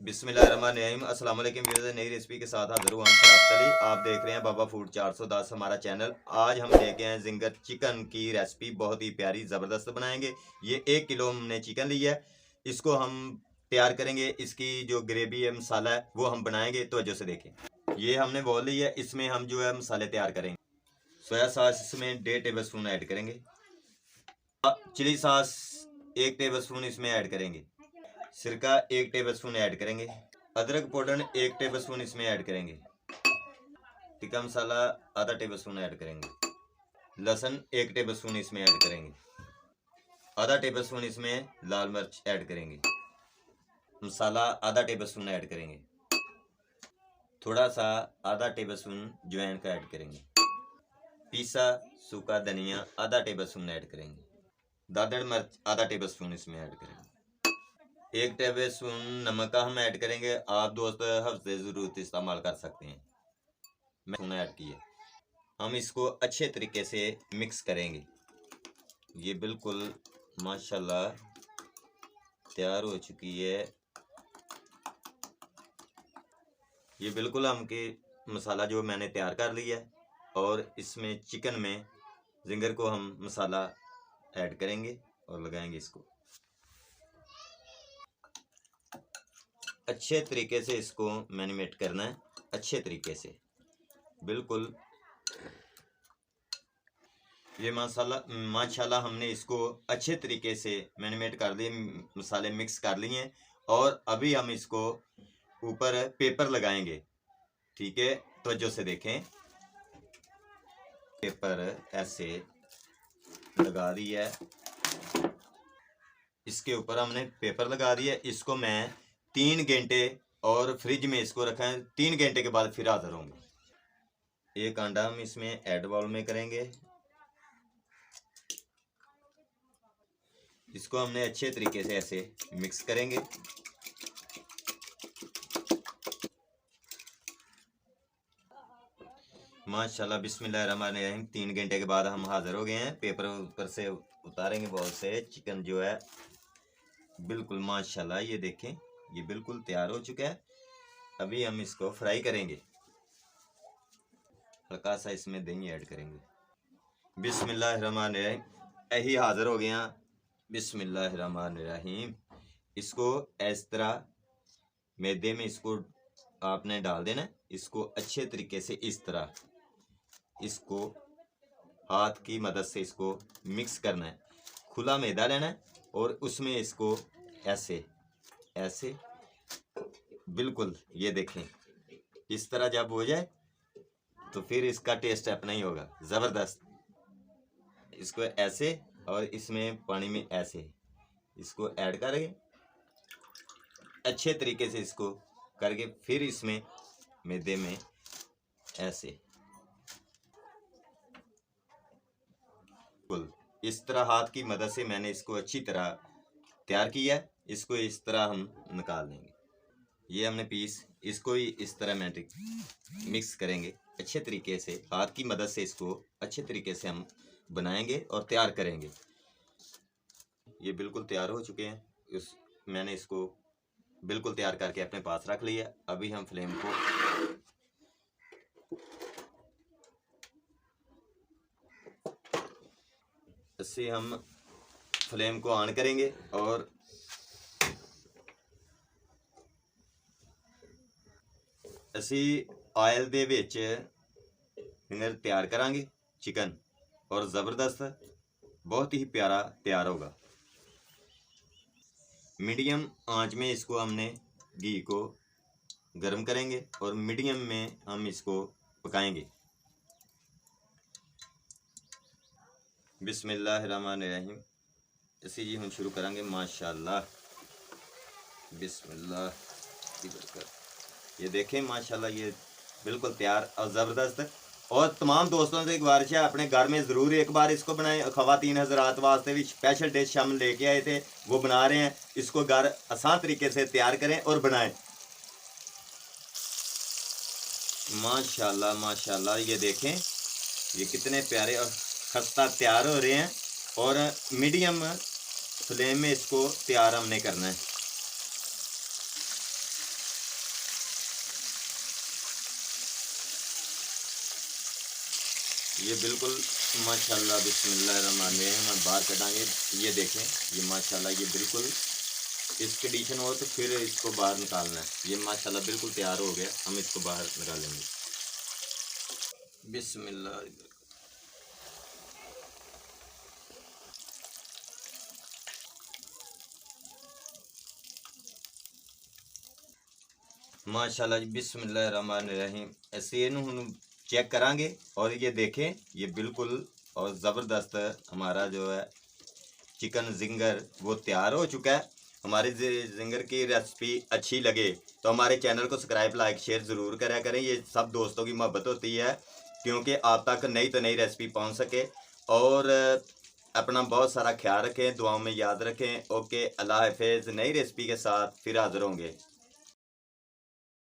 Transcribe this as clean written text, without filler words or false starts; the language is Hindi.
बिस्मिल्लाहिर्रहमानिर्रहीम। अस्सलाम वालेकुम व्यूअर्स, नई रेसिपी के साथ हाजिर हुआ हम शराब तली। आप देख रहे हैं बाबा फूड 410 हमारा चैनल। आज हम लेके आए जिंगर चिकन की रेसिपी, बहुत ही प्यारी ज़बरदस्त बनाएंगे। ये 1 किलो हमने चिकन लिया है, इसको हम तैयार करेंगे। इसकी जो ग्रेवी है, मसाला है, वो हम बनाएंगे। तो वजह से देखें, ये हमने बोल ली है। इसमें हम जो है मसाले तैयार करेंगे। सोया सॉस इसमें 1.5 टेबल स्पून ऐड करेंगे। चिली सॉस 1 टेबल स्पून इसमें ऐड करेंगे। सिरका 1 टेबल स्पून ऐड करेंगे। अदरक पाउडर 1 टेबल स्पून इसमें ऐड करेंगे। टिक्का मसाला आधा टेबल स्पून ऐड करेंगे। लहसुन 1 टेबल स्पून इसमें ऐड करेंगे। आधा टेबल स्पून इसमें लाल मिर्च ऐड करेंगे। मसाला आधा टेबल स्पून ऐड करेंगे। थोड़ा सा आधा टेबल स्पून ज्वाइन का ऐड करेंगे। पीसा सूखा धनिया आधा टेबल स्पून ऐड करेंगे। दादड़ मिर्च आधा टेबल स्पून इसमें ऐड करेंगे। 1 टेबल स्पून नमक का हम ऐड करेंगे। आप दोस्त हफ्ते ज़रूरत इस्तेमाल कर सकते हैं। मैंने ऐड किया। हम इसको अच्छे तरीके से मिक्स करेंगे। ये बिल्कुल माशाल्लाह तैयार हो चुकी है। ये बिल्कुल हमके मसाला जो मैंने तैयार कर लिया है, और इसमें चिकन में जिंगर को हम मसाला ऐड करेंगे और लगाएंगे। इसको अच्छे तरीके से इसको मैरिनेट करना है, अच्छे तरीके से बिल्कुल। ये मसाला माशाल्लाह हमने इसको अच्छे तरीके से मैरिनेट कर लिए, मसाले मिक्स कर लिए हैं। और अभी हम इसको ऊपर पेपर लगाएंगे। ठीक है, तवज्जो से देखें। पेपर ऐसे लगा दिया है, इसके ऊपर हमने पेपर लगा दिया। इसको मैं 3 घंटे और फ्रिज में इसको रखा है। 3 घंटे के बाद फिर हाजिर होंगे। एक अंडा हम इसमें ऐड बाउल में करेंगे। इसको हमने अच्छे तरीके से ऐसे मिक्स करेंगे। माशाल्लाह बिस्मिल्लाहिर्रहमानिर्रहीम। 3 घंटे के बाद हम हाजिर हो गए हैं। पेपर ऊपर से उतारेंगे बॉल से। चिकन जो है बिल्कुल माशाल्लाह, ये देखें, ये बिल्कुल तैयार हो चुका है। अभी हम इसको फ्राई करेंगे। हल्का सा इसमें दही ऐड करेंगे। बिस्मिल्लाहिर्रहमानिर्रहीम। यही हाजिर हो गया। बिस्मिल्लाहिर्रहमानिर्रहीम। इसको इस तरह मैदे में इसको आपने डाल देना है। इसको अच्छे तरीके से इस तरह इसको हाथ की मदद से इसको मिक्स करना है। खुला मैदा लेना है और उसमें इसको ऐसे ऐसे बिल्कुल, ये देखें, इस तरह जब हो जाए तो फिर इसका टेस्ट अपना ही होगा, ज़बरदस्त। इसको ऐसे और इसमें पानी में ऐसे इसको ऐड करेंगे। अच्छे तरीके से इसको करके फिर इसमें मैदे में ऐसे बिल्कुल इस तरह हाथ की मदद से मैंने इसको अच्छी तरह तैयार किया है। इसको इस तरह हम निकाल लेंगे। ये हमने पीस, इसको ही इस तरह मिक्स करेंगे अच्छे तरीके से। हाथ की मदद से इसको अच्छे तरीके से हम बनाएंगे और तैयार करेंगे। ये बिल्कुल तैयार हो चुके हैं। मैंने इसको बिल्कुल तैयार करके अपने पास रख लिया। अभी हम फ्लेम को इससे हम फ्लेम को ऑन करेंगे और ਅਸੀਂ ऑयल ਦੇ ਵਿੱਚ फिंगर तैयार करांगे चिकन, और ज़बरदस्त बहुत ही प्यारा तैयार होगा। मीडियम आंच में इसको हमने घी को गर्म करेंगे और मीडियम में हम इसको पकाएंगे। बिस्मिल्लाहिर्रहमानिर्रहीम। इसी जी हम शुरू करेंगे। माशाल्लाह, बिस्मिल्लाह की बरकत। ये देखें माशाल्लाह, ये बिल्कुल तैयार और ज़बरदस्त। और तमाम दोस्तों से एक गुजारिश है, अपने घर में ज़रूर एक बार इसको बनाएं। ख़वातीन हज़रात वास्ते भी स्पेशल डिश हम लेके आए थे, वो बना रहे हैं। इसको घर आसान तरीके से तैयार करें और बनाएं। माशाल्लाह माशाल्लाह, ये देखें, ये कितने प्यारे और खस्ता तैयार हो रहे हैं। और मीडियम फ्लेम में इसको तैयार हमने करना है। ये बिल्कुल माशाल्लाह बिस्मिल्लाहिर्रहमानिर्रहीम हम बाहर कटाएंगे। ये देखें, ये माशाल्लाह ये बिल्कुल इस कंडीशन हो तो फिर इसको बाहर निकालना है। ये माशाल्लाह बिल्कुल तैयार हो गया, हम इसको बाहर निकालेंगे। बिस्मिल्लाह। माशाल्लाह जी बिस्मिल्लाहिर्रहमानिर्रहीम। ऐसे इन्होंने चेक करांगे और ये देखें, ये बिल्कुल और ज़बरदस्त हमारा जो है चिकन जिंगर वो तैयार हो चुका है। हमारी जिंगर की रेसिपी अच्छी लगे तो हमारे चैनल को सब्सक्राइब लाइक शेयर ज़रूर करा करें। ये सब दोस्तों की मोहब्बत होती है क्योंकि आप तक नई तो नई रेसिपी पहुंच सके। और अपना बहुत सारा ख्याल रखें, दुआओं में याद रखें। ओके, अल्लाह हाफिज़। नई रेसिपी के साथ फिर हाज़िर होंगे।